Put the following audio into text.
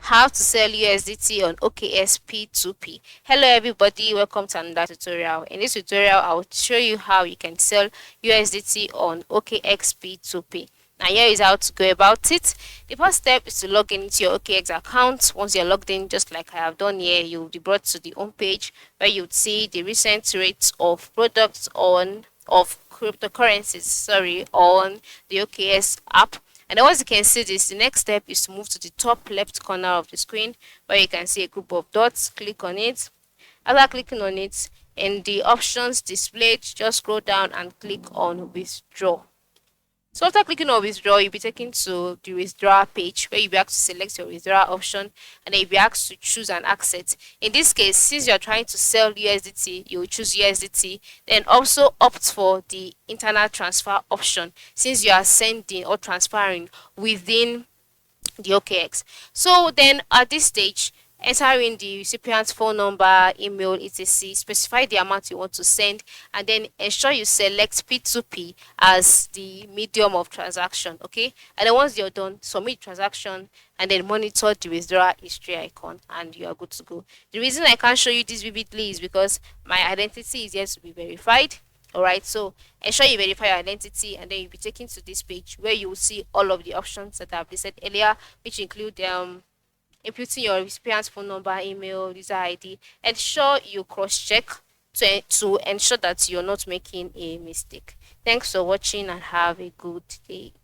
How to sell USDT on OKX P2P. Hello everybody, welcome to another tutorial. In this tutorial, I will show you how you can sell USDT on OKX P2P. Now here is how to go about it. The first step is to log into your OKX account. Once you're logged in, just like I have done here, you'll be brought to the home page where you'd see the recent rates of products of cryptocurrencies, on the OKX app. And then once you can see this, the next step is to move to the top left corner of the screen where you can see a group of dots. Click on it. After clicking on it, in the options displayed, just scroll down and click on withdraw. So after clicking on withdraw, you'll be taken to the withdrawal page where you'll be asked to select your withdrawal option, and then you'll be asked to choose an asset. In this case, since you're trying to sell USDT, you'll choose USDT. Then also opt for the internal transfer option since you are sending or transferring within the OKX. So then at this stage, enter in the recipient's phone number, email, etc. Specify the amount you want to send, and then ensure you select P2P as the medium of transaction. Okay, and then once you're done, submit transaction and then monitor the withdrawal history icon, and you are good to go. The reason I can't show you this vividly is because my identity is yet to be verified. Alright, so ensure you verify your identity, and then you'll be taken to this page where you will see all of the options that I've listed earlier, which include inputting your recipient's phone number, email, user ID. Ensure you cross-check to ensure that you're not making a mistake. Thanks for watching and have a good day.